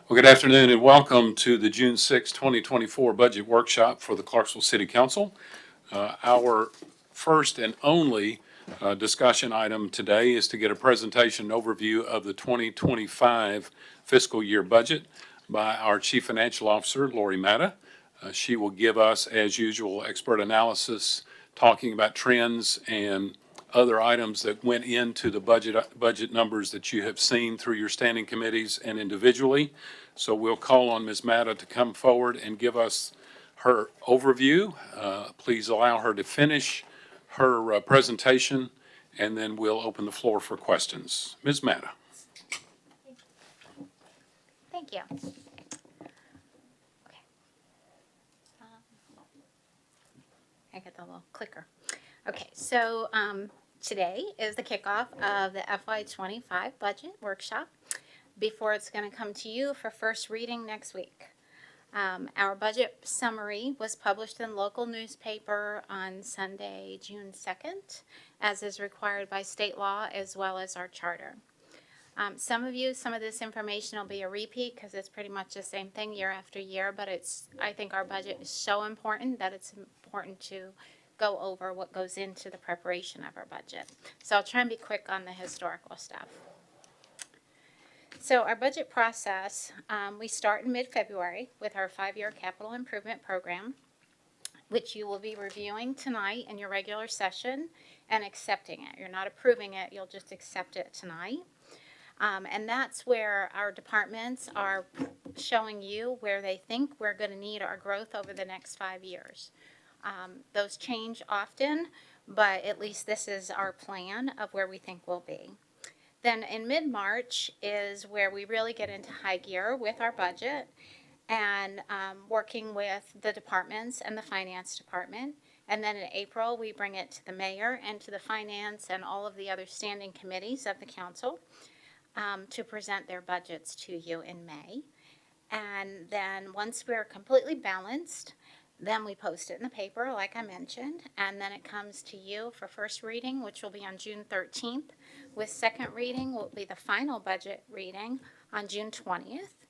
Well, good afternoon and welcome to the June 6, 2024 budget workshop for the Clarksville City Council. Our first and only discussion item today is to get a presentation overview of the 2025 fiscal year budget by our Chief Financial Officer, Lori Matta. She will give us, as usual, expert analysis, talking about trends and other items that went into the budget numbers that you have seen through your standing committees and individually. So we'll call on Ms. Matta to come forward and give us her overview. Please allow her to finish her presentation, and then we'll open the floor for questions. Ms. Matta. Thank you. Okay. I got the little clicker. Okay, so today is the kickoff of the FY25 budget workshop before it's going to come to you for first reading next week. Our budget summary was published in local newspaper on Sunday, June 2nd, as is required by state law as well as our charter. Some of this information will be a repeat because it's pretty much the same thing year after year, but I think our budget is so important that it's important to go over what goes into the preparation of our budget. So I'll try and be quick on the historical stuff. So our budget process, we start in mid-February with our 5-year capital improvement program, which you will be reviewing tonight in your regular session and accepting it. You're not approving it, you'll just accept it tonight. And that's where our departments are showing you where they think we're going to need our growth over the next 5 years. Those change often, but at least this is our plan of where we think we'll be. Then in mid-March is where we really get into high gear with our budget and working with the departments and the finance department. And then in April, we bring it to the mayor and to the finance and all of the other standing committees of the council to present their budgets to you in May. And then once we're completely balanced, then we post it in the paper, like I mentioned, and then it comes to you for first reading, which will be on June 13th, with second reading will be the final budget reading on June 20th.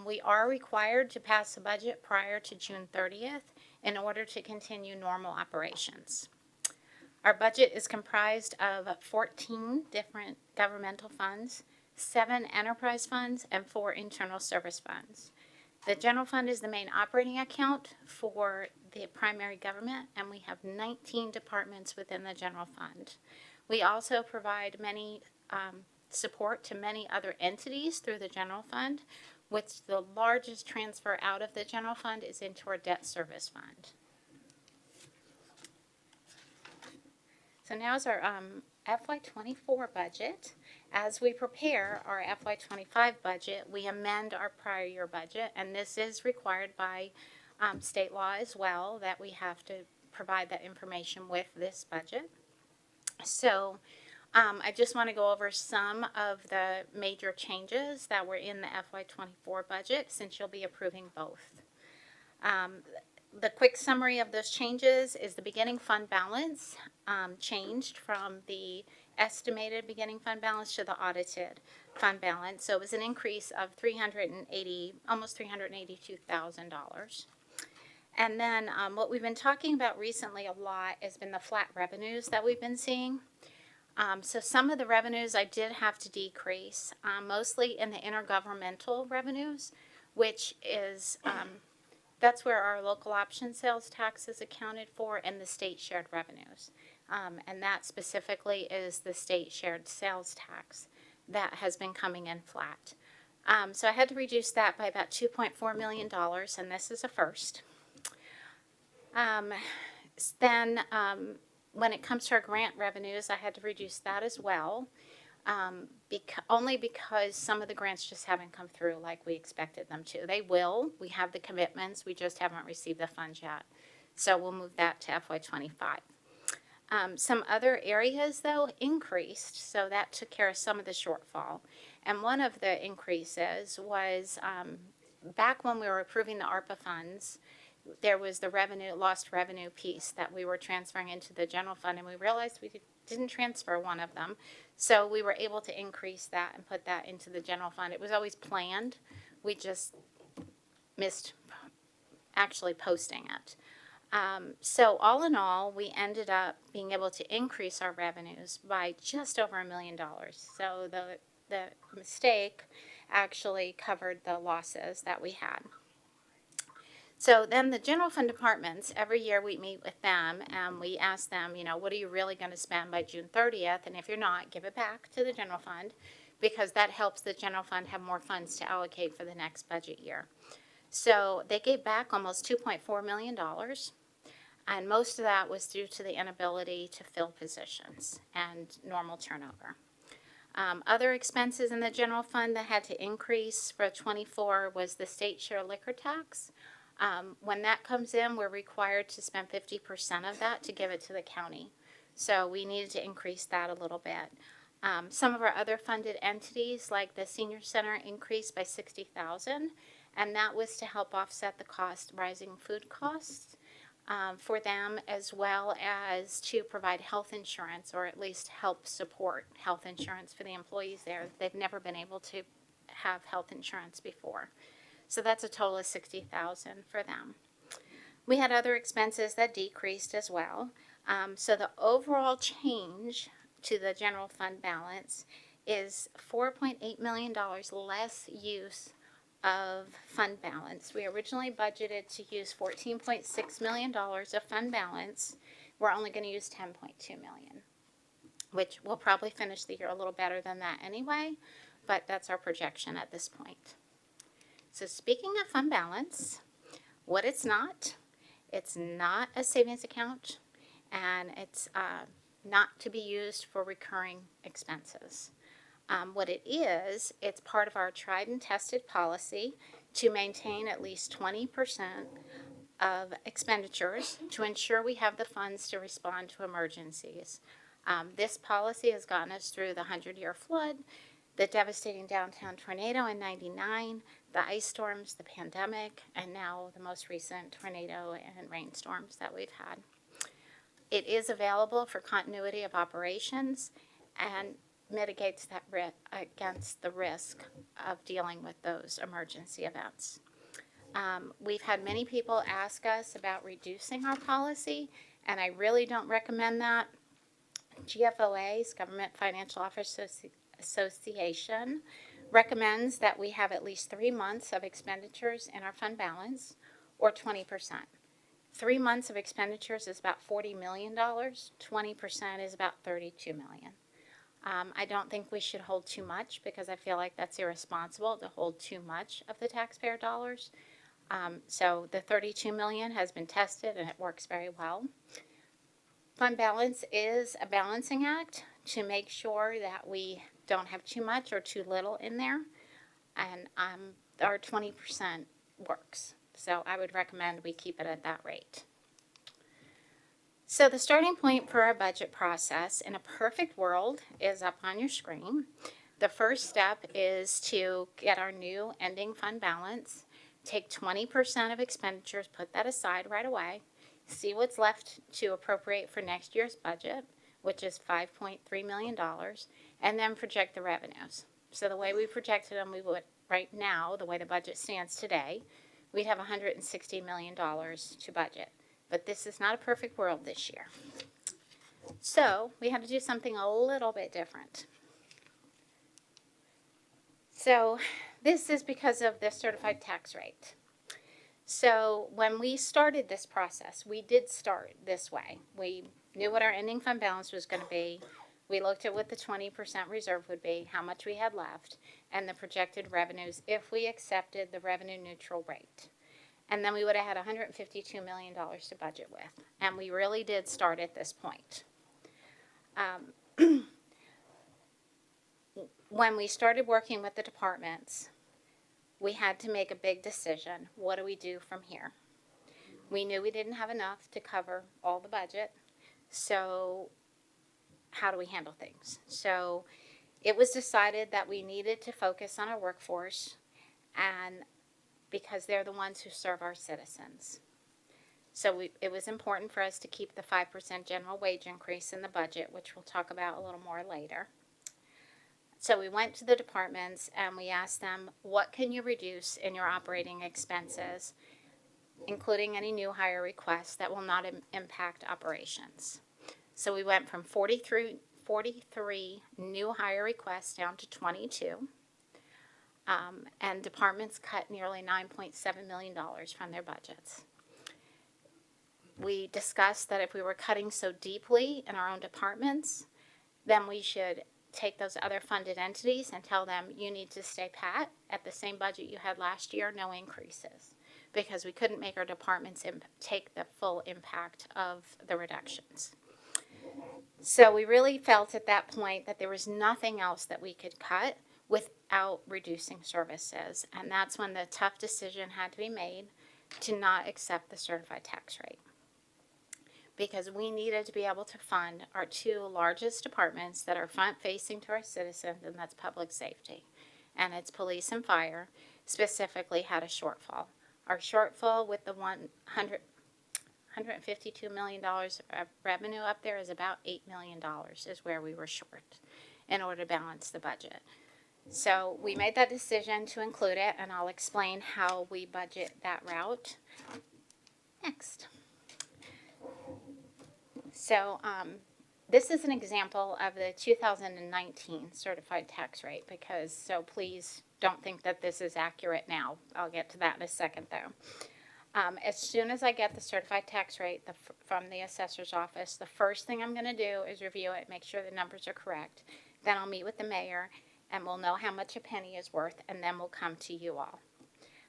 We are required to pass the budget prior to June 30th in order to continue normal operations. Our budget is comprised of 14 different governmental funds, 7 enterprise funds, and 4 internal service funds. The general fund is the main operating account for the primary government, and we have 19 departments within the general fund. We also provide many support to many other entities through the general fund, which the largest transfer out of the general fund is into our debt service fund. So now is our FY24 budget. As we prepare our FY25 budget, we amend our prior year budget, and this is required by state law as well, that we have to provide that information with this budget. So I just want to go over some of the major changes that were in the FY24 budget, since you'll be approving both. The quick summary of those changes is the beginning fund balance changed from the estimated beginning fund balance to the audited fund balance. So it was an increase of almost $382,000. And then what we've been talking about recently a lot has been the flat revenues that we've been seeing. So some of the revenues I did have to decrease, mostly in the intergovernmental revenues, which is that's where our local option sales tax is accounted for, and the state shared revenues. And that specifically is the state shared sales tax that has been coming in flat. So I had to reduce that by about $2.4 million, and this is a first. Then when it comes to our grant revenues, I had to reduce that as well, only because some of the grants just haven't come through like we expected them to. They will. We have the commitments. We just haven't received the funds yet. So we'll move that to FY25. Some other areas, though, increased, so that took care of some of the shortfall. And one of the increases was back when we were approving the ARPA funds, there was the lost revenue piece that we were transferring into the general fund, and we realized we didn't transfer one of them. So we were able to increase that and put that into the general fund. It was always planned We just missed actually posting it. So all in all, we ended up being able to increase our revenues by just over $1 million. So the mistake actually covered the losses that we had. So then the general fund departments, every year we meet with them and we ask them, what are you really going to spend by June 30th? And if you're not, give it back to the general fund, because that helps the general fund have more funds to allocate for the next budget year. So they gave back almost $2.4 million. And most of that was due to the inability to fill positions and normal turnover. Other expenses in the general fund that had to increase for 24 was the state share liquor tax. When that comes in, we're required to spend 50% of that to give it to the county. So we needed to increase that a little bit. Some of our other funded entities, like the senior center, increased by $60,000, and that was to help offset the rising food costs for them, as well as to provide health insurance, or at least help support health insurance for the employees there. They've never been able to have health insurance before. So that's a total of $60,000 for them. We had other expenses that decreased as well. So the overall change to the general fund balance is $4.8 million less use of fund balance. We originally budgeted to use $14.6 million of fund balance. We're only going to use $10.2 million, which we'll probably finish the year a little better than that anyway, but that's our projection at this point. So speaking of fund balance, what it's not a savings account, and it's not to be used for recurring expenses. What it is, it's part of our tried and tested policy to maintain at least 20% of expenditures to ensure we have the funds to respond to emergencies. This policy has gotten us through the 100-year flood, the devastating downtown tornado in '99, the ice storms, the pandemic, and now the most recent tornado and rainstorms that we've had. It is available for continuity of operations and mitigates that against the risk of dealing with those emergency events. We've had many people ask us about reducing our policy, and I really don't recommend that. GFOA's Government Financial Officers Association recommends that we have at least 3 months of expenditures in our fund balance, or 20%. 3 months of expenditures is about $40 million. 20% is about $32 million. I don't think we should hold too much, because I feel like that's irresponsible to hold too much of the taxpayer dollars. So the $32 million has been tested and it works very well. Fund balance is a balancing act to make sure that we don't have too much or too little in there, and our 20% works. So I would recommend we keep it at that rate. So the starting point for our budget process in a perfect world is up on your screen. The first step is to get our new ending fund balance, take 20% of expenditures, put that aside right away, see what's left to appropriate for next year's budget, which is $5.3 million, and then project the revenues. So the way we projected them, we would, right now, the way the budget stands today, we'd have $160 million to budget. But this is not a perfect world this year. So we had to do something a little bit different. So this is because of the certified tax rate. So when we started this process, we did start this way. We knew what our ending fund balance was going to be. We looked at what the 20% reserve would be, how much we had left, and the projected revenues if we accepted the revenue neutral rate. And then we would have had $152 million to budget with. And we really did start at this point. When we started working with the departments, we had to make a big decision. What do we do from here? We knew we didn't have enough to cover all the budget. So how do we handle things? So it was decided that we needed to focus on our workforce, and because they're the ones who serve our citizens. So it was important for us to keep the 5% general wage increase in the budget, which we'll talk about a little more later. So we went to the departments and we asked them, what can you reduce in your operating expenses, including any new hire requests that will not impact operations? So we went from 43 new hire requests down to 22. And departments cut nearly $9.7 million from their budgets. We discussed that if we were cutting so deeply in our own departments, then we should take those other funded entities and tell them, you need to stay pat at the same budget you had last year, no increases, because we couldn't make our departments take the full impact of the reductions. So we really felt at that point that there was nothing else that we could cut without reducing services, and that's when the tough decision had to be made to not accept the certified tax rate, because we needed to be able to fund our two largest departments that are front facing to our citizens, and that's public safety, and it's police and fire specifically had a shortfall. Our shortfall with the $152 million of revenue up there is about $8 million is where we were short in order to balance the budget. So we made that decision to include it, and I'll explain how we budget that route next. So this is an example of the 2019 certified tax rate, so please don't think that this is accurate now. I'll get to that in a second though. As soon as I get the certified tax rate from the assessor's office, the first thing I'm going to do is review it, make sure the numbers are correct. Then I'll meet with the mayor and we'll know how much a penny is worth, and then we'll come to you all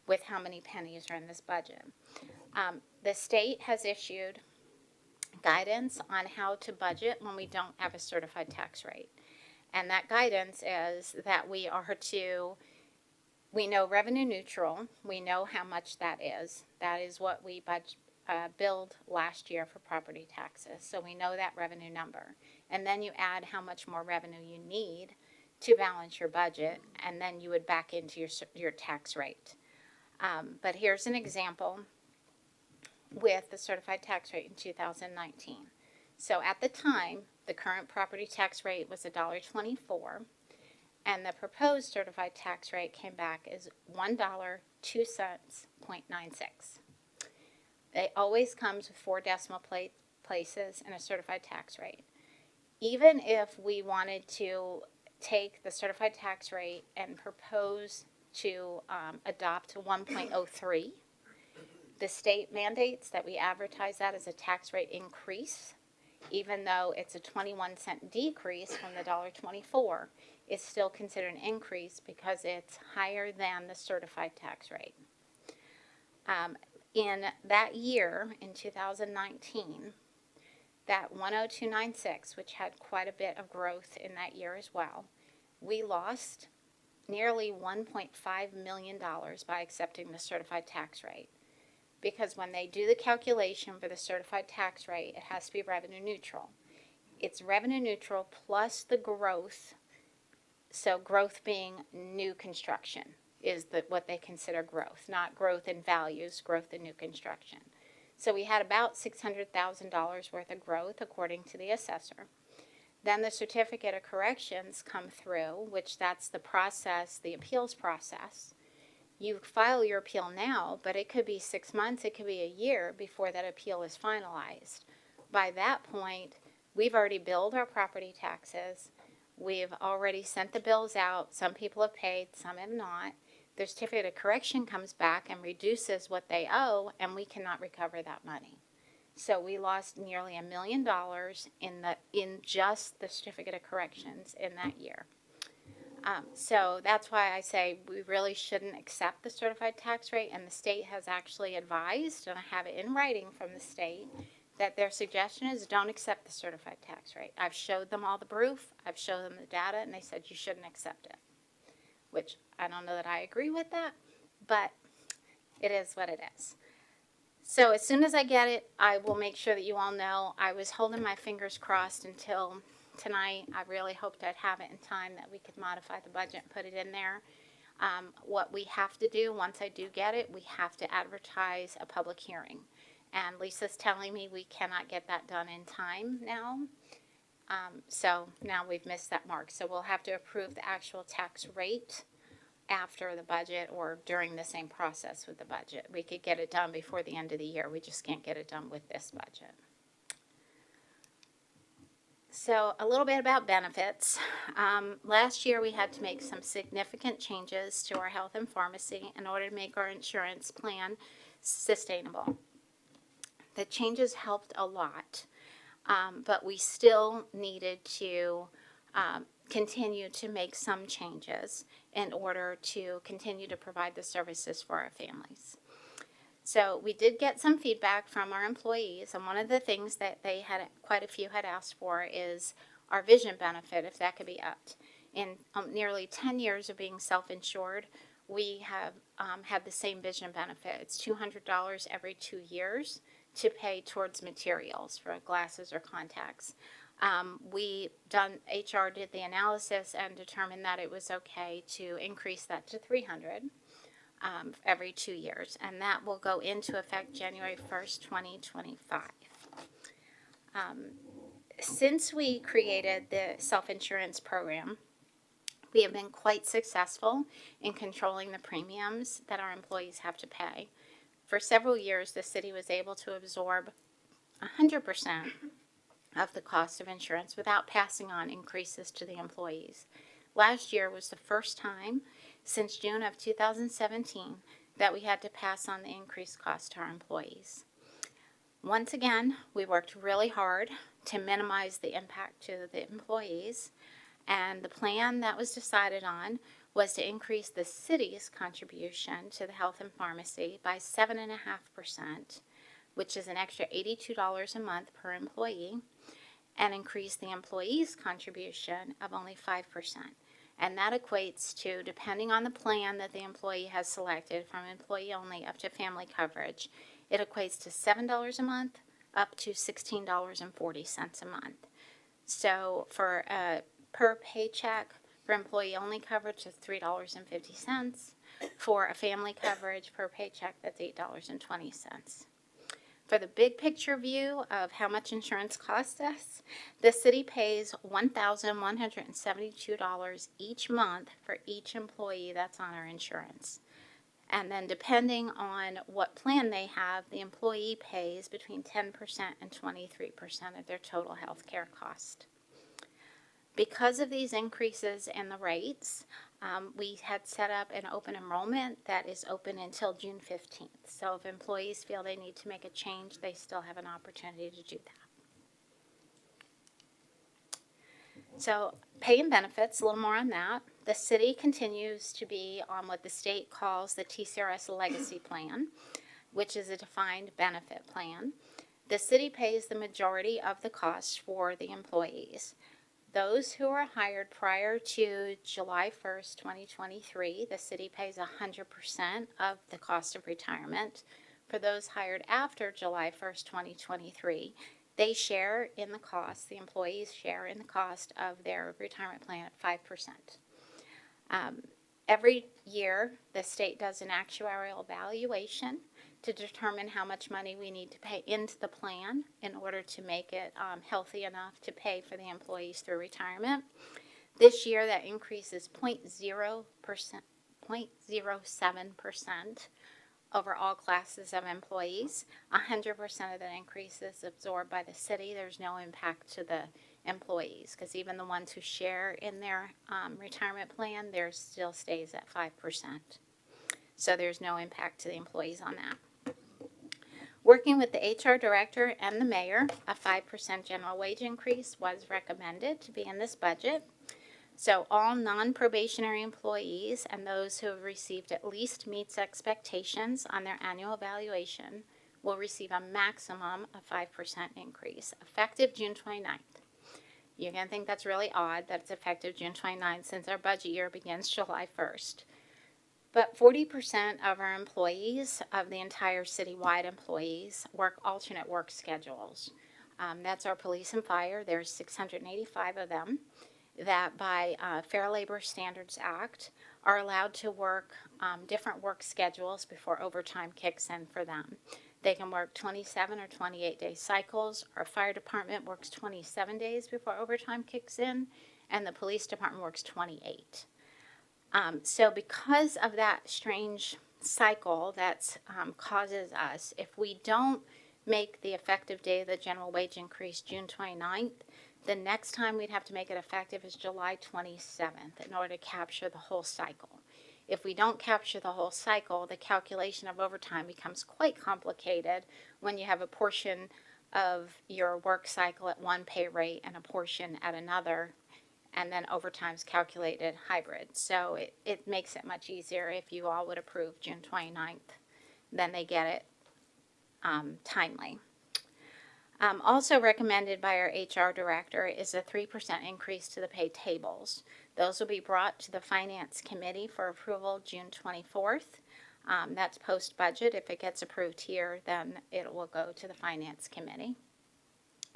with how many pennies are in this budget. The state has issued guidance on how to budget when we don't have a certified tax rate. And that guidance is that we know revenue neutral, we know how much that is. That is what we billed last year for property taxes. So we know that revenue number. And then you add how much more revenue you need to balance your budget, and then you would back into your tax rate. But here's an example with the certified tax rate in 2019. So at the time, the current property tax rate was $1.24, and the proposed certified tax rate came back as $1.02.96. It always comes with 4 decimal places in a certified tax rate. Even if we wanted to take the certified tax rate and propose to adopt 1.03, the state mandates that we advertise that as a tax rate increase, even though it's a 21-cent decrease from the $1.24. It's still considered an increase because it's higher than the certified tax rate. In that year, in 2019, that 102.96, which had quite a bit of growth in that year as well, we lost nearly $1.5 million by accepting the certified tax rate. Because when they do the calculation for the certified tax rate, it has to be revenue neutral. It's revenue neutral plus the growth. So growth being new construction is what they consider growth, not growth in values, growth in new construction. So we had about $600,000 worth of growth according to the assessor. Then the certificate of corrections come through, which that's the process, the appeals process. You file your appeal now, but it could be 6 months, it could be a year before that appeal is finalized. By that point, we've already billed our property taxes. We've already sent the bills out. Some people have paid, some have not. The certificate of correction comes back and reduces what they owe, and we cannot recover that money. So we lost nearly $1 million in just the certificate of corrections in that year. So that's why I say we really shouldn't accept the certified tax rate, and the state has actually advised, and I have it in writing from the state, that their suggestion is don't accept the certified tax rate. I've showed them all the proof, I've showed them the data, and they said you shouldn't accept it, which I don't know that I agree with that, but it is what it is. So as soon as I get it, I will make sure that you all know. I was holding my fingers crossed until tonight. I really hoped I'd have it in time that we could modify the budget and put it in there. What we have to do once I do get it, we have to advertise a public hearing. And Lisa's telling me we cannot get that done in time now. So now we've missed that mark. So we'll have to approve the actual tax rate after the budget or during the same process with the budget. We could get it done before the end of the year. We just can't get it done with this budget. So a little bit about benefits. Last year we had to make some significant changes to our health and pharmacy in order to make our insurance plan sustainable. The changes helped a lot, but we still needed to continue to make some changes in order to continue to provide the services for our families. So we did get some feedback from our employees, and one of the things that they had, quite a few had asked for, is our vision benefit, if that could be upped. In nearly 10 years of being self-insured, we have had the same vision benefit. It's $200 every 2 years to pay towards materials for glasses or contacts. HR did the analysis and determined that it was okay to increase that to $300 every 2 years, and that will go into effect January 1st, 2025. Since we created the self-insurance program, we have been quite successful in controlling the premiums that our employees have to pay. For several years, the city was able to absorb 100% of the cost of insurance without passing on increases to the employees. Last year was the first time since June of 2017 that we had to pass on the increased cost to our employees. Once again, we worked really hard to minimize the impact to the employees, and the plan that was decided on was to increase the city's contribution to the health and pharmacy by 7.5%, which is an extra $82 a month per employee, and increase the employee's contribution of only 5%. And that equates to, depending on the plan that the employee has selected, from employee only up to family coverage, it equates to $7 a month up to $16.40 a month. So for per paycheck, for employee only coverage is $3.50. For a family coverage per paycheck, that's $8.20. For the big picture view of how much insurance costs us, the city pays $1,172 each month for each employee that's on our insurance. And then depending on what plan they have, the employee pays between 10% and 23% of their total health care cost. Because of these increases in the rates, we had set up an open enrollment that is open until June 15th. So if employees feel they need to make a change, they still have an opportunity to do that. So pay and benefits, a little more on that. The city continues to be on what the state calls the TCRS Legacy Plan, which is a defined benefit plan. The city pays the majority of the costs for the employees. Those who are hired prior to July 1st, 2023, the city pays 100% of the cost of retirement. For those hired after July 1st, 2023, they share in the cost, the employees share in the cost of their retirement plan at 5%. Every year, the state does an actuarial evaluation to determine how much money we need to pay into the plan in order to make it healthy enough to pay for the employees through retirement. This year, that increase is 0.07% over all classes of employees. 100% of that increase is absorbed by the city. There's no impact to the employees, because even the ones who share in their retirement plan, theirs still stays at 5%. So there's no impact to the employees on that. Working with the HR director and the mayor, a 5% general wage increase was recommended to be in this budget. So all non-probationary employees and those who have received at least meets expectations on their annual evaluation will receive a maximum of 5% increase, effective June 29th. You're going to think that's really odd that it's effective June 29th, since our budget year begins July 1st. But 40% of our employees, of the entire citywide employees, work alternate work schedules. That's our police and fire. There's 685 of them that by Fair Labor Standards Act are allowed to work different work schedules before overtime kicks in for them. They can work 27 or 28-day cycles. Our fire department works 27 days before overtime kicks in, and the police department works 28. So because of that strange cycle that causes us, if we don't make the effective day of the general wage increase June 29th, the next time we'd have to make it effective is July 27th in order to capture the whole cycle. If we don't capture the whole cycle, the calculation of overtime becomes quite complicated when you have a portion of your work cycle at one pay rate and a portion at another, and then overtime's calculated hybrid. So it makes it much easier if you all would approve June 29th, then they get it timely. Also recommended by our HR director is a 3% increase to the pay tables. Those will be brought to the Finance Committee for approval June 24th. That's post-budget. If it gets approved here, then it will go to the Finance Committee.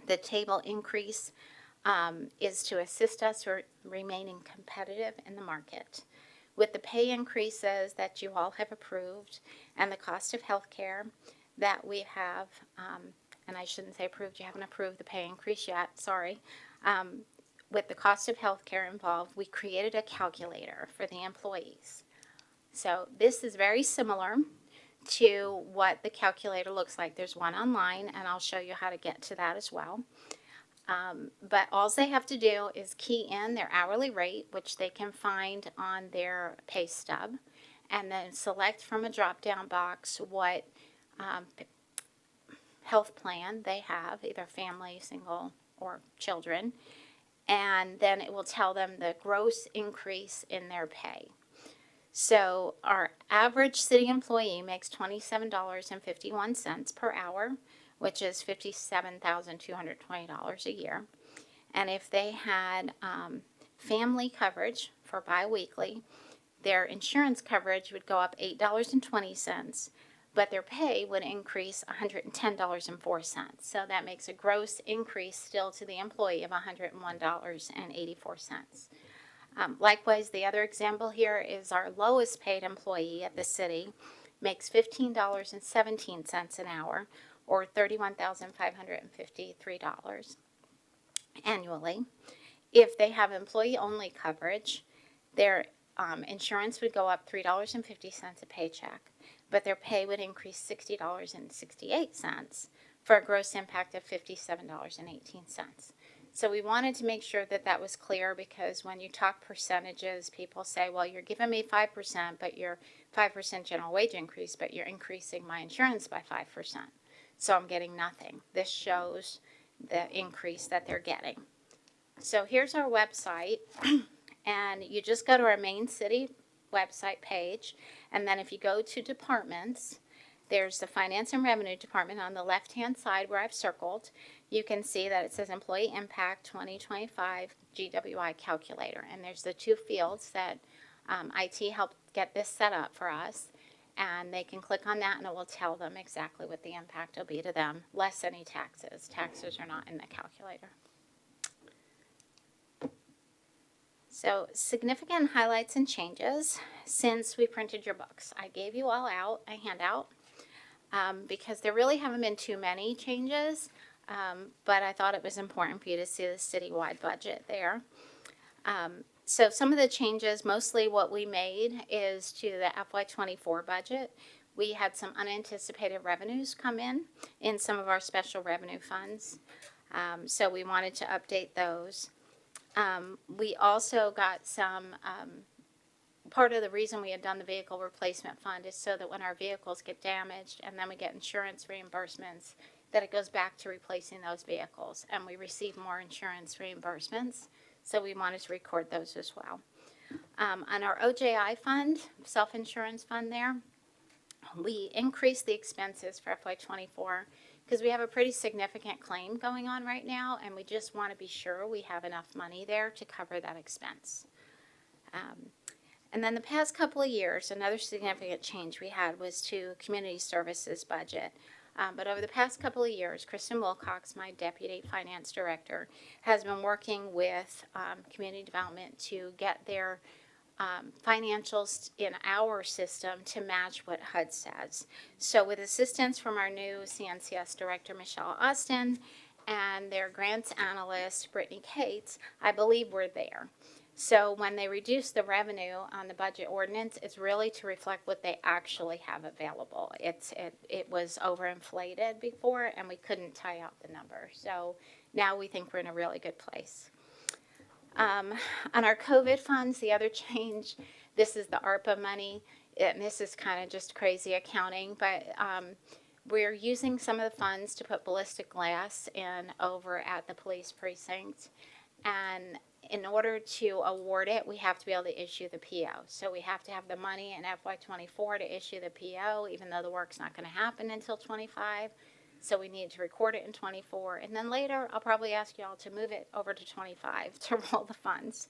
The table increase is to assist us remaining competitive in the market. With the pay increases that you all have approved and the cost of health care that we have, and I shouldn't say approved, you haven't approved the pay increase yet, sorry. With the cost of health care involved, we created a calculator for the employees. So this is very similar to what the calculator looks like. There's one online, and I'll show you how to get to that as well. But all they have to do is key in their hourly rate, which they can find on their pay stub, and then select from a drop-down box what health plan they have, either family, single, or children, and then it will tell them the gross increase in their pay. So our average city employee makes $27.51 per hour, which is $57,220 a year. And if they had family coverage for biweekly, their insurance coverage would go up $8.20, but their pay would increase $110.04. So that makes a gross increase still to the employee of $101.84. Likewise, the other example here is our lowest paid employee at the city makes $15.17 an hour, or $31,553 annually. If they have employee-only coverage, their insurance would go up $3.50 a paycheck, but their pay would increase $60.68 for a gross impact of $57.18. So we wanted to make sure that that was clear, because when you talk percentages, people say, well, you're giving me 5%, but you're 5% general wage increase, but you're increasing my insurance by 5%. So I'm getting nothing. This shows the increase that they're getting. So here's our website, and you just go to our main city website page, and then if you go to departments, there's the Finance and Revenue Department on the left-hand side where I've circled. You can see that it says Employee Impact 2025 GWI Calculator, and there's the two fields that IT helped get this set up for us, and they can click on that and it will tell them exactly what the impact will be to them, less any taxes. Taxes are not in the calculator. So significant highlights and changes since we printed your books. I gave you all out a handout because there really haven't been too many changes, but I thought it was important for you to see the citywide budget there. So some of the changes, mostly what we made is to the FY24 budget. We had some unanticipated revenues come in some of our special revenue funds, so we wanted to update those. We also got some, part of the reason we had done the vehicle replacement fund is so that when our vehicles get damaged and then we get insurance reimbursements, that it goes back to replacing those vehicles, and we receive more insurance reimbursements, so we wanted to record those as well. On our OJI fund, self-insurance fund there, we increased the expenses for FY24 because we have a pretty significant claim going on right now, and we just want to be sure we have enough money there to cover that expense. And then the past couple of years, another significant change we had was to community services budget. But over the past couple of years, Kristen Wilcox, my Deputy Finance Director, has been working with Community Development to get their financials in our system to match what HUD says. So with assistance from our new CNCS director, Michelle Austin, and their grants analyst, Brittany Cates, I believe we're there. So when they reduce the revenue on the budget ordinance, it's really to reflect what they actually have available. It was overinflated before, and we couldn't tie out the number. So now we think we're in a really good place. On our COVID funds, the other change, this is the ARPA money, and this is kind of just crazy accounting, but we're using some of the funds to put ballistic glass in over at the police precinct, and in order to award it, we have to be able to issue the PO. So we have to have the money in FY24 to issue the PO, even though the work's not going to happen until 25. So we need to record it in 24. And then later, I'll probably ask y'all to move it over to 25 to roll the funds.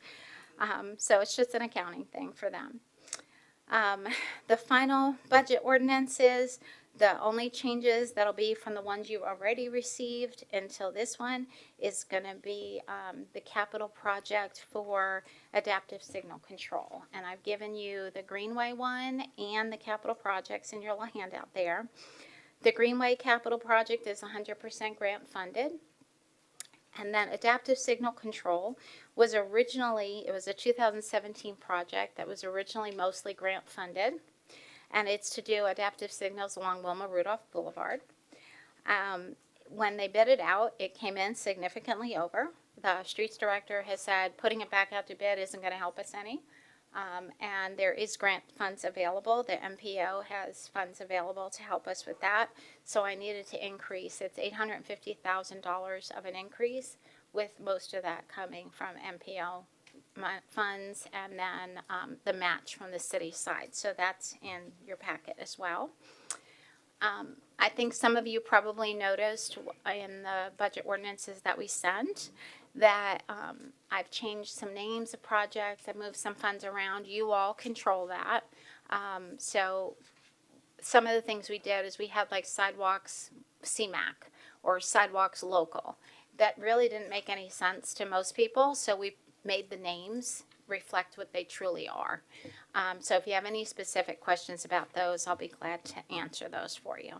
So it's just an accounting thing for them. The final budget ordinances, the only changes that'll be from the ones you already received until this one is going to be the capital project for adaptive signal control. And I've given you the Greenway one and the capital projects in your little handout there. The Greenway capital project is 100% grant funded. And then adaptive signal control was originally, it was a 2017 project that was originally mostly grant funded. And it's to do adaptive signals along Wilma Rudolph Boulevard. When they bid it out, it came in significantly over. The streets director has said putting it back out to bid isn't going to help us any. And there is grant funds available. The MPO has funds available to help us with that. So I needed to increase. It's $850,000 of an increase, with most of that coming from MPO funds and then the match from the city side. So that's in your packet as well. I think some of you probably noticed in the budget ordinances that we sent that I've changed some names of projects. I've moved some funds around. You all control that. So some of the things we did is we had like sidewalks CMAC or sidewalks local. That really didn't make any sense to most people. So we made the names reflect what they truly are. So if you have any specific questions about those, I'll be glad to answer those for you.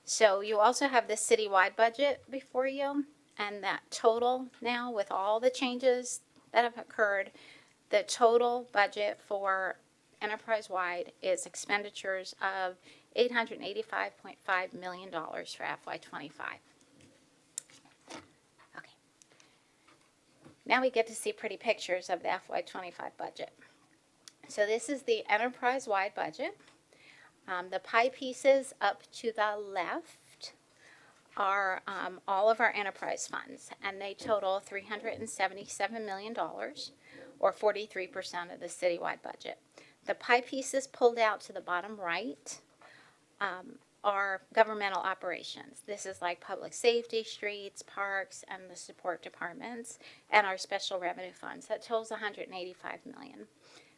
So you also have the citywide budget before you, and that total now with all the changes that have occurred, the total budget for enterprise-wide is expenditures of $885.5 million for FY25. Now we get to see pretty pictures of the FY25 budget. So this is the enterprise-wide budget. The pie pieces up to the left are all of our enterprise funds, and they total $377 million, or 43% of the citywide budget. The pie pieces pulled out to the bottom right are governmental operations. This is like public safety, streets, parks, and the support departments, and our special revenue funds. That totals $185 million.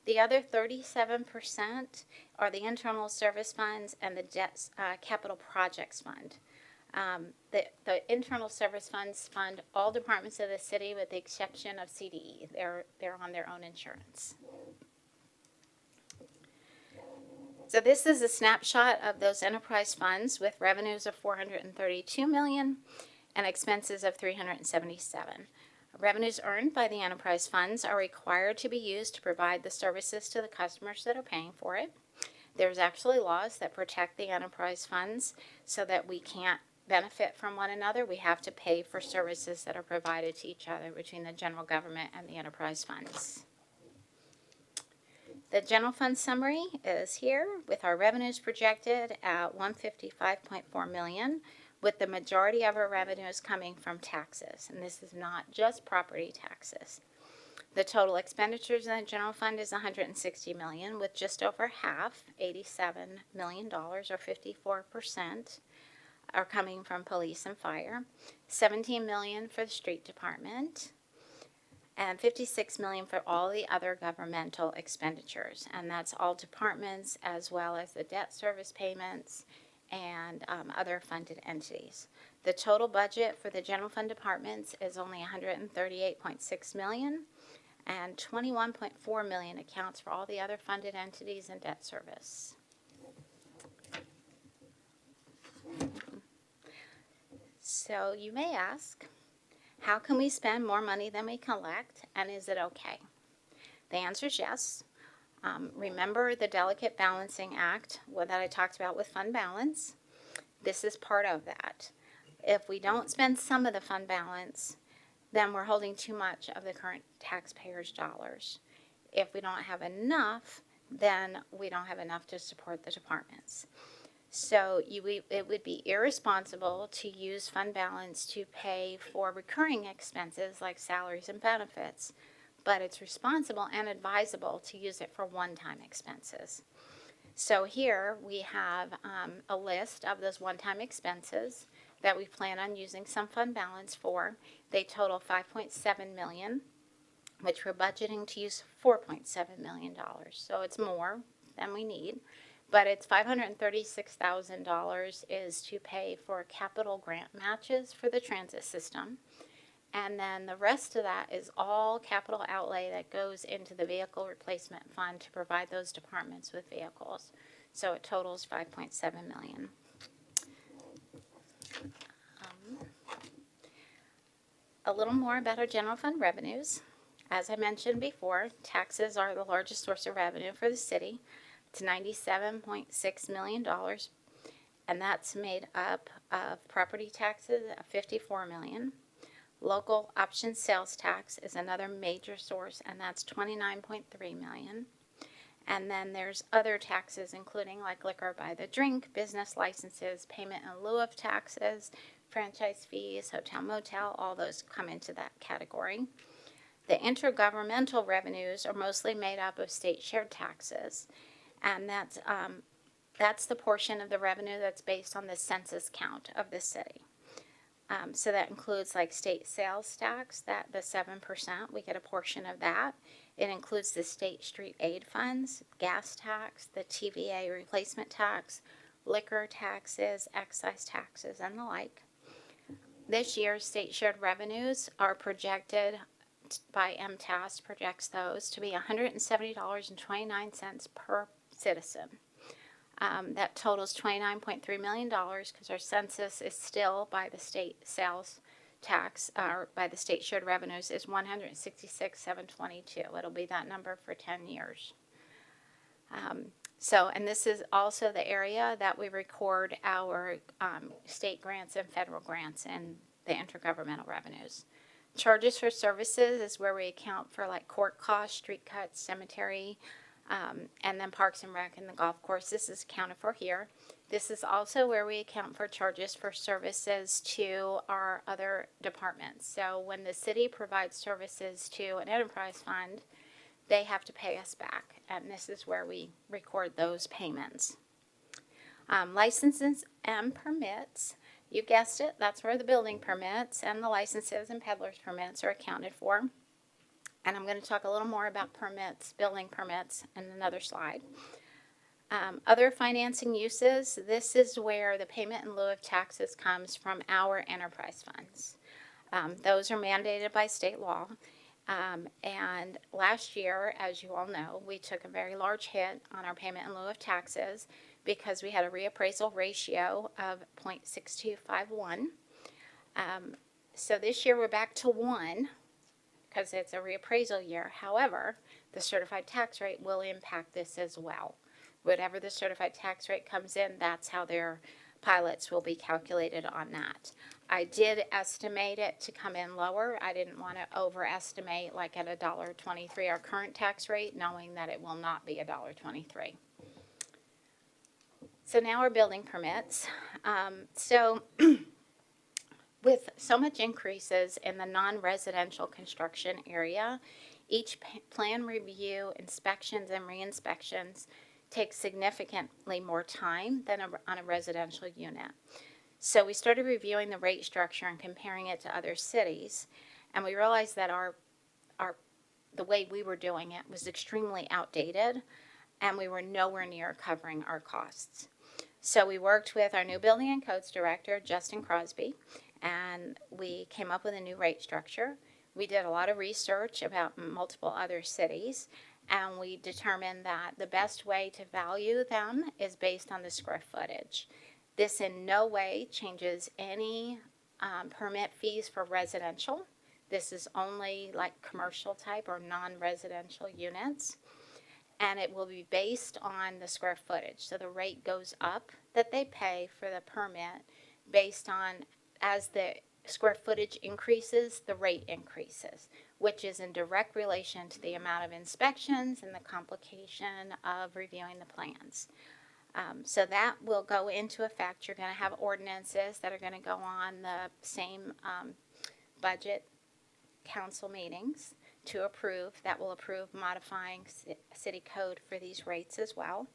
The other 37% are the internal service funds and the debt capital projects fund. The internal service funds fund all departments of the city with the exception of CDE. They're on their own insurance. So this is a snapshot of those enterprise funds with revenues of $432 million and expenses of $377. Revenues earned by the enterprise funds are required to be used to provide the services to the customers that are paying for it. There's actually laws that protect the enterprise funds so that we can't benefit from one another. We have to pay for services that are provided to each other between the general government and the enterprise funds. The general fund summary is here with our revenues projected at $155.4 million, with the majority of our revenues coming from taxes. And this is not just property taxes. The total expenditures in the general fund is $160 million, with just over half, $87 million, or 54%, are coming from police and fire, $17 million for the street department, and $56 million for all the other governmental expenditures. And that's all departments as well as the debt service payments and other funded entities. The total budget for the general fund departments is only $138.6 million, and 21.4 million accounts for all the other funded entities and debt service. So you may ask, how can we spend more money than we collect, and is it okay? The answer is yes. Remember the delicate balancing act that I talked about with fund balance? This is part of that. If we don't spend some of the fund balance, then we're holding too much of the current taxpayers' dollars. If we don't have enough, then we don't have enough to support the departments. So it would be irresponsible to use fund balance to pay for recurring expenses like salaries and benefits, but it's responsible and advisable to use it for one-time expenses. So here we have a list of those one-time expenses that we plan on using some fund balance for. They total $5.7 million, which we're budgeting to use $4.7 million. So it's more than we need. But it's $536,000 is to pay for capital grant matches for the transit system. And then the rest of that is all capital outlay that goes into the vehicle replacement fund to provide those departments with vehicles. So it totals $5.7 million. A little more about our general fund revenues. As I mentioned before, taxes are the largest source of revenue for the city. It's $97.6 million, and that's made up of property taxes of $54 million. Local option sales tax is another major source, and that's $29.3 million. And then there's other taxes, including like liquor by the drink, business licenses, payment in lieu of taxes, franchise fees, hotel motel, all those come into that category. The intergovernmental revenues are mostly made up of state shared taxes, and that's the portion of the revenue that's based on the census count of the city. So that includes like state sales tax, that the 7%, we get a portion of that. It includes the state street aid funds, gas tax, the TVA replacement tax, liquor taxes, excise taxes, and the like. This year's state shared revenues are projected by MTAS, projects those to be $170.29 per citizen. That totals $29.3 million because our census is still by the state sales tax, or by the state shared revenues, is $166,722. It'll be that number for 10 years. And this is also the area that we record our state grants and federal grants and the intergovernmental revenues. Charges for services is where we account for like court costs, street cuts, cemetery, and then Parks and Rec and the golf course. This is accounted for here. This is also where we account for charges for services to our other departments. So when the city provides services to an enterprise fund, they have to pay us back, and this is where we record those payments. Licenses and permits, you guessed it, that's where the building permits and the licenses and peddlers permits are accounted for. And I'm going to talk a little more about permits, building permits, in another slide. Other financing uses, this is where the payment in lieu of taxes comes from our enterprise funds. Those are mandated by state law. And last year, as you all know, we took a very large hit on our payment in lieu of taxes because we had a reappraisal ratio of 0.6251. So this year we're back to 1 because it's a reappraisal year. However, the certified tax rate will impact this as well. Whatever the certified tax rate comes in, that's how their pilots will be calculated on that. I did estimate it to come in lower. I didn't want to overestimate like at $1.23 our current tax rate, knowing that it will not be $1.23. So now our building permits. With so much increases in the non-residential construction area, each plan review, inspections, and re-inspections takes significantly more time than on a residential unit. So we started reviewing the rate structure and comparing it to other cities, and we realized that the way we were doing it was extremely outdated, and we were nowhere near covering our costs. So we worked with our new building and codes director, Justin Crosby, and we came up with a new rate structure. we did a lot of research about multiple other cities, and we determined that the best way to value them is based on the square footage. This in no way changes any permit fees for residential. This is only like commercial type or non-residential units. And it will be based on the square footage. So the rate goes up that they pay for the permit based on, as the square footage increases, the rate increases, which is in direct relation to the amount of inspections and the complication of reviewing the plans. So that will go into effect. You're going to have ordinances that are going to go on the same budget council meetings to approve, that will approve modifying city code for these rates as well.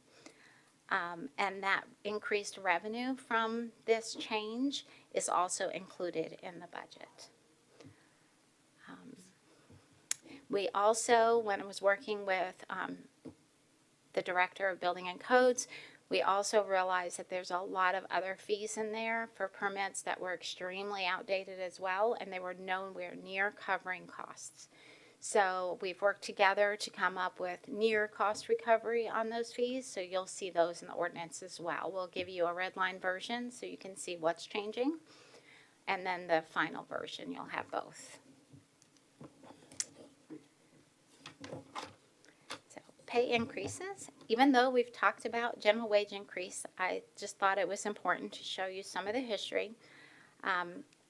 And that increased revenue from this change is also included in the budget. We also, when I was working with the Director of Building and Codes, we also realized that there's a lot of other fees in there for permits that were extremely outdated as well, and they were nowhere near covering costs. So we've worked together to come up with near cost recovery on those fees, so you'll see those in the ordinance as well. We'll give you a red line version so you can see what's changing, and then the final version, you'll have both. So pay increases. Even though we've talked about general wage increase, I just thought it was important to show you some of the history.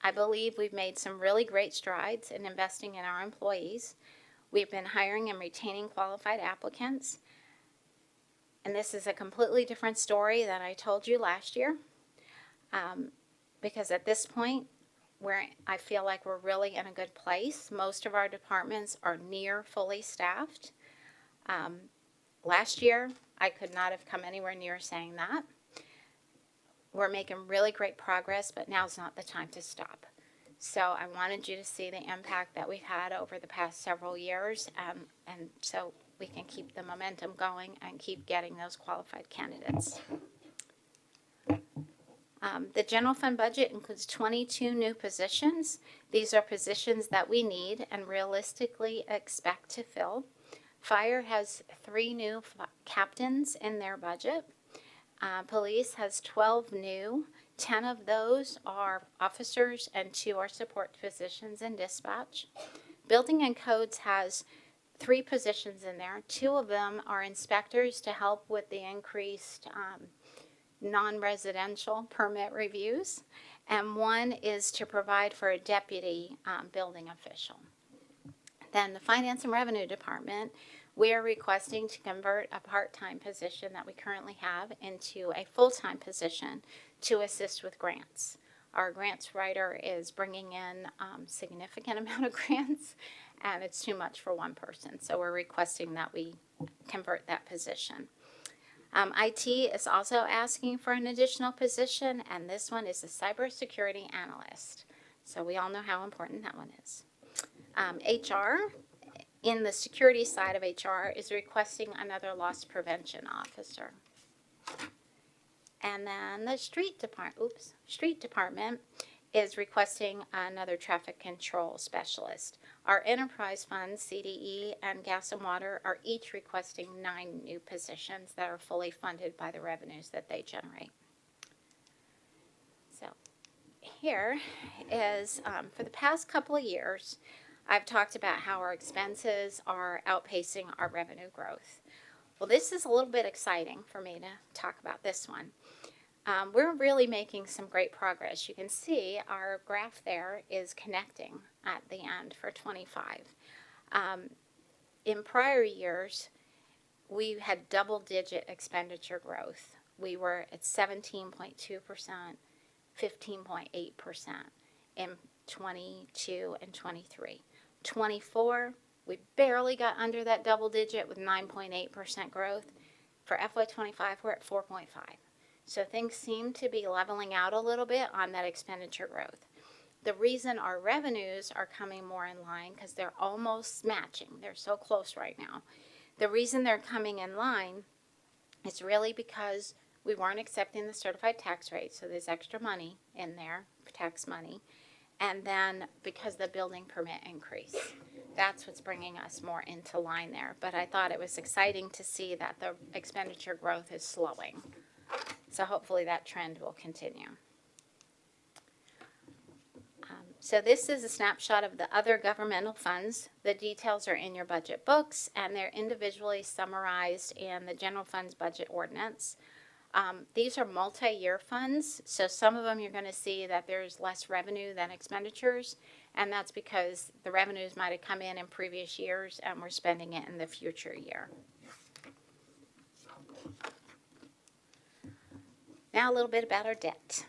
I believe we've made some really great strides in investing in our employees. We've been hiring and retaining qualified applicants. And this is a completely different story than I told you last year. Because at this point, I feel like we're really in a good place. Most of our departments are near fully staffed. Last year, I could not have come anywhere near saying that. We're making really great progress, but now's not the time to stop. So I wanted you to see the impact that we've had over the past several years, and so we can keep the momentum going and keep getting those qualified candidates. The general fund budget includes 22 new positions. These are positions that we need and realistically expect to fill. Fire has 3 new captains in their budget. Police has 12 new. 10 of those are officers and 2 are support positions in dispatch. Building and Codes has 3 positions in there. 2 of them are inspectors to help with the increased non-residential permit reviews, and 1 is to provide for a deputy building official. Then the Finance and Revenue Department, we are requesting to convert a part-time position that we currently have into a full-time position to assist with grants. Our grants writer is bringing in significant amount of grants, and it's too much for one person. So we're requesting that we convert that position. IT is also asking for an additional position, and this one is a cybersecurity analyst. So we all know how important that one is. HR, in the security side of HR, is requesting another loss prevention officer. And then the street department is requesting another traffic control specialist. Our enterprise funds, CDE and gas and water, are each requesting 9 new positions that are fully funded by the revenues that they generate. So here is, for the past couple of years, I've talked about how our expenses are outpacing our revenue growth. Well, this is a little bit exciting for me to talk about this one. We're really making some great progress. You can see our graph there is connecting at the end for 25. In prior years, we had double-digit expenditure growth. We were at 17.2%, 15.8% in 22 and 23. 24, we barely got under that double digit with 9.8% growth. For FY25, we're at 4.5. So things seem to be leveling out a little bit on that expenditure growth. The reason our revenues are coming more in line, because they're almost matching, they're so close right now. The reason they're coming in line is really because we weren't accepting the certified tax rate, so there's extra money in there, tax money. And then because the building permit increase, that's what's bringing us more into line there. But I thought it was exciting to see that the expenditure growth is slowing. So hopefully that trend will continue. So this is a snapshot of the other governmental funds. The details are in your budget books, and they're individually summarized in the general funds budget ordinance. These are multi-year funds, so some of them you're going to see that there's less revenue than expenditures, and that's because the revenues might have come in previous years and we're spending it in the future year. Now a little bit about our debt.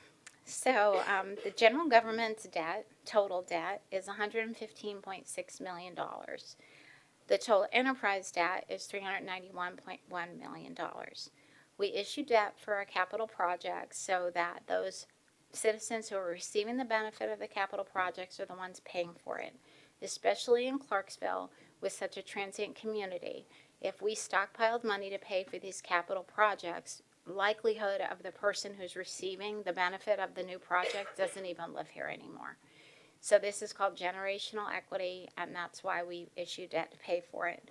So the general government's debt, total debt, is $115.6 million. The total enterprise debt is $391.1 million. We issue debt for our capital projects so that those citizens who are receiving the benefit of the capital projects are the ones paying for it, especially in Clarksville with such a transient community. If we stockpiled money to pay for these capital projects, likelihood of the person who's receiving the benefit of the new project doesn't even live here anymore. So this is called generational equity, and that's why we issue debt to pay for it.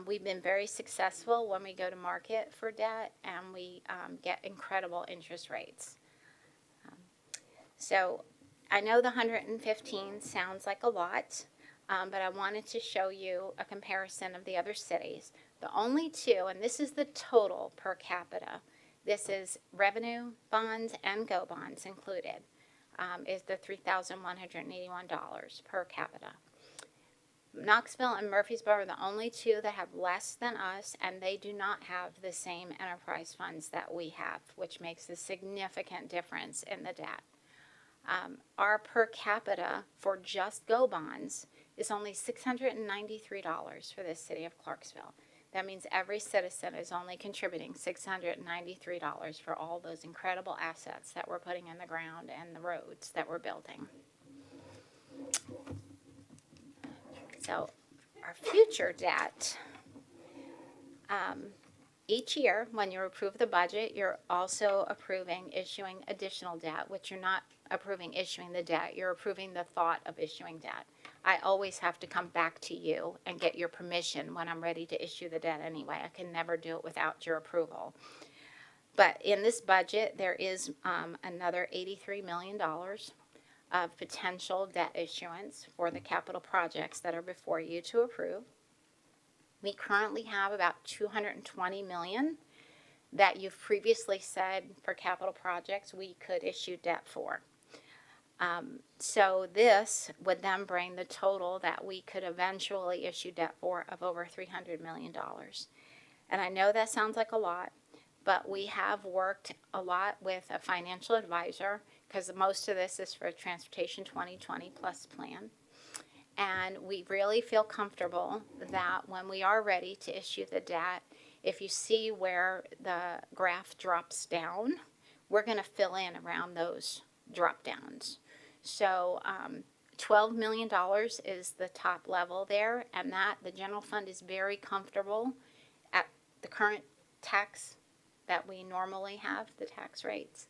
We've been very successful when we go to market for debt, and we get incredible interest rates. So I know the 115 sounds like a lot, but I wanted to show you a comparison of the other cities. The only two, and this is the total per capita, this is revenue bonds and GO bonds included, is the $3,181 per capita. Knoxville and Murfreesboro are the only two that have less than us, and they do not have the same enterprise funds that we have, which makes a significant difference in the debt. Our per capita for just GO bonds is only $693 for the city of Clarksville. That means every citizen is only contributing $693 for all those incredible assets that we're putting in the ground and the roads that we're building. So our future debt, each year when you approve the budget, you're also approving issuing additional debt, which you're not approving issuing the debt, you're approving the thought of issuing debt. I always have to come back to you and get your permission when I'm ready to issue the debt anyway. I can never do it without your approval. But in this budget, there is another $83 million of potential debt issuance for the capital projects that are before you to approve. We currently have about $220 million that you've previously said for capital projects we could issue debt for. So this would then bring the total that we could eventually issue debt for of over $300 million. And I know that sounds like a lot, but we have worked a lot with a financial advisor because most of this is for a Transportation 2020 Plus plan. And we really feel comfortable that when we are ready to issue the debt, if you see where the graph drops down, we're going to fill in around those drop downs. So $12 million is the top level there, and that the general fund is very comfortable at the current tax that we normally have, the tax rates.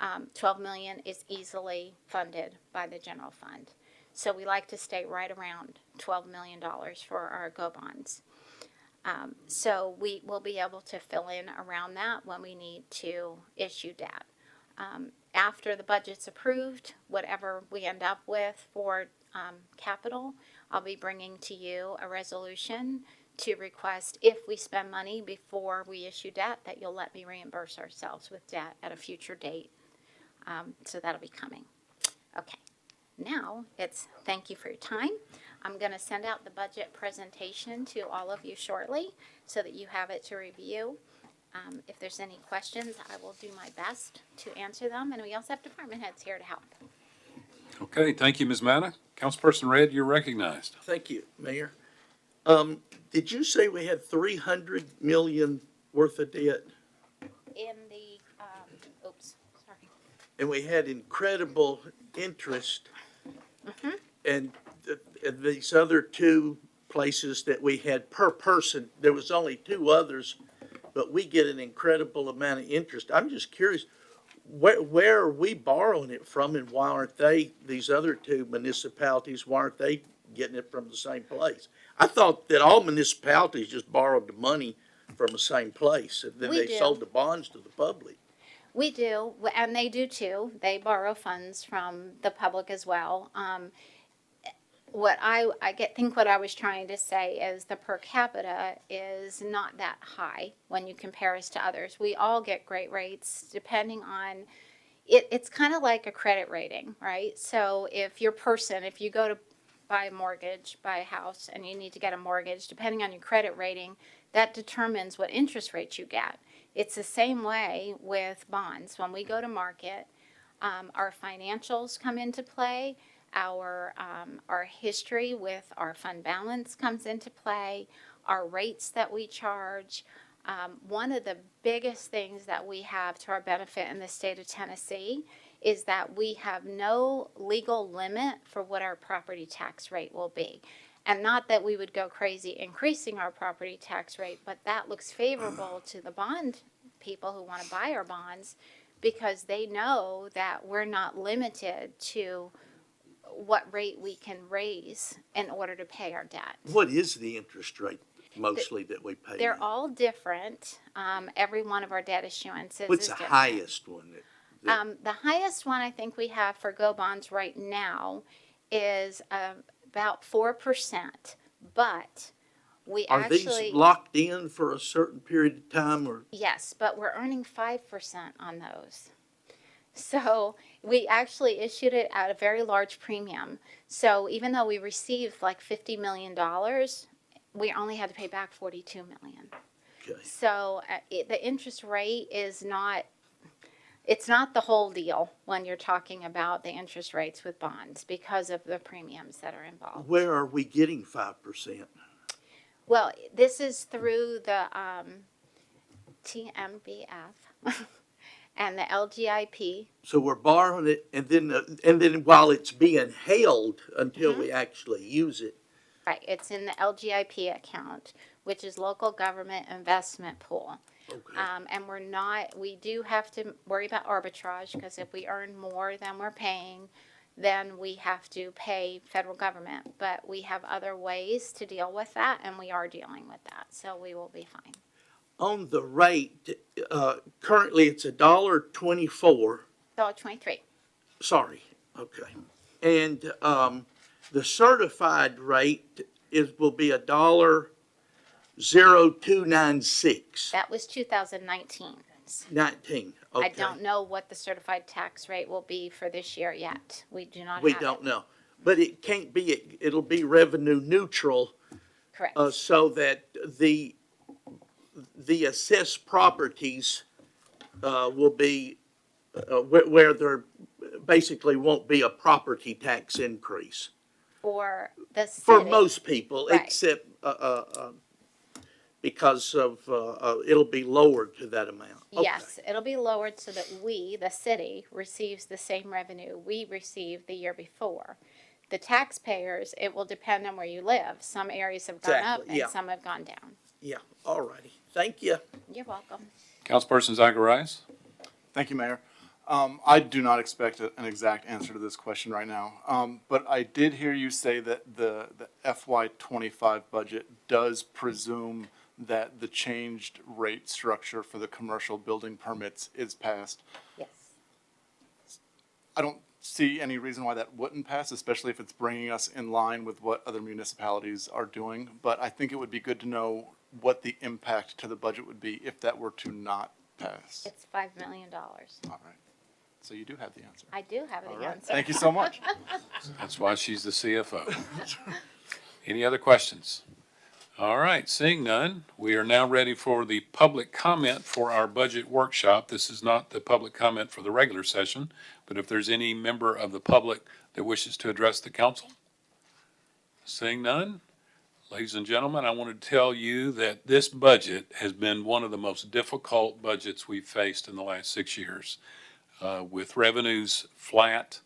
$12 million is easily funded by the general fund. So we like to stay right around $12 million for our GO bonds. So we will be able to fill in around that when we need to issue debt. After the budget's approved, whatever we end up with for capital, I'll be bringing to you a resolution to request if we spend money before we issue debt that you'll let me reimburse ourselves with debt at a future date. So that'll be coming. Okay. Now it's thank you for your time. I'm going to send out the budget presentation to all of you shortly so that you have it to review. If there's any questions, I will do my best to answer them. And we also have department heads here to help. Okay, thank you, Ms. Matta. Councilperson Red, you're recognized. Thank you, Mayor. Did you say we had 300 million worth of debt? In the, oops, sorry. And we had incredible interest. Mm-hmm. And these other two places that we had per person, there was only two others, but we get an incredible amount of interest. I'm just curious, where are we borrowing it from, and why aren't they, these other two municipalities, why aren't they getting it from the same place? I thought that all municipalities just borrowed the money from the same place, and then We they do. sold the bonds to the public. We do, and they do too. They borrow funds from the public as well. What think what I was trying to say is the per capita is not that high when you compare us to others. We all get great rates depending on it's kind of like a credit rating, right? So if if you go to buy a mortgage, buy a house, and you need to get a mortgage, depending on your credit rating, that determines what interest rate you get. It's the same way with bonds. When we go to market, our financials come into play. Our history with our fund balance comes into play, our rates that we charge. One of the biggest things that we have to our benefit in the state of Tennessee is that we have no legal limit for what our property tax rate will be. And not that we would go crazy increasing our property tax rate, but that looks favorable to the bond people who want to buy our bonds because they know that we're not limited to what rate we can raise in order to pay our debt. What is the interest rate mostly that we pay They're now? all different. Every one of our debt issuances What's is the different. highest one? The highest one I think we have for Go Bonds right now is about 4%, but we Are actually these locked in for a certain period of time, or? yes, but we're earning 5% on those. So we actually issued it at a very large premium. So even though we received like $50 million, we only had to pay back $42 million. Okay. So the interest rate is not, it's not the whole deal when you're talking about the interest rates with bonds because of the premiums that are involved. Where are we getting 5%? Well, this is through the TMBF and the LGIP. So we're borrowing it, and then while it's being held until we actually use it. Right, it's in the LGIP account, which is Local Government Investment Pool. Okay. And we do have to worry about arbitrage because if we earn more than we're paying, then we have to pay federal government. But we have other ways to deal with that, and we are dealing with that, so we will be fine. On the rate, currently it's $1.24. $1.23. Sorry, okay. And the certified rate will be $1.0296. That was 2019. 19. Okay. I don't know what the certified tax rate will be for this year yet. We do not We have don't it. know, but it can't be. It'll be revenue neutral, Correct. so that the assessed properties will be where there basically won't be a property tax increase For the city. for most people, Right. except because of it'll be lowered to that amount. Okay. Yes, it'll be lowered so that we, the city, receives the same revenue we received the year before. The taxpayers, it will depend on where you live. Some areas have gone up Exactly, yeah. and some have gone down. Yeah. All righty. Thank you. You're welcome. Councilperson Zacharias? Thank you, Mayor. I do not expect an exact answer to this question right now, but I did hear you say that the FY25 budget does presume that the changed rate structure for the commercial building permits is passed. Yes. I don't see any reason why that wouldn't pass, especially if it's bringing us in line with what other municipalities are doing. But I think it would be good to know what the impact to the budget would be if that were to not pass. It's $5 million. All right. So you do have the answer. I do have All the right. answer. Thank you so much. That's why she's the CFO. Any other questions? All right, seeing none, we are now ready for the public comment for our budget workshop. This is not the public comment for the regular session, but if there's any member of the public that wishes to address the council. Seeing none, ladies and gentlemen, I want to tell you that this budget has been one of the most difficult budgets we've faced in the last 6 years. With revenues flat,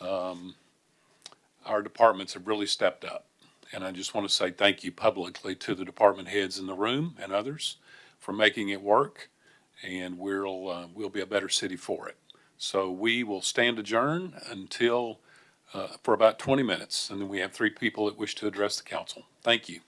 our departments have really stepped up. And I just want to say thank you publicly to the department heads in the room and others for making it work. And we'll be a better city for it. So we will stand adjourned until, for about 20 minutes, and then we have 3 people that wish to address the council. Thank you.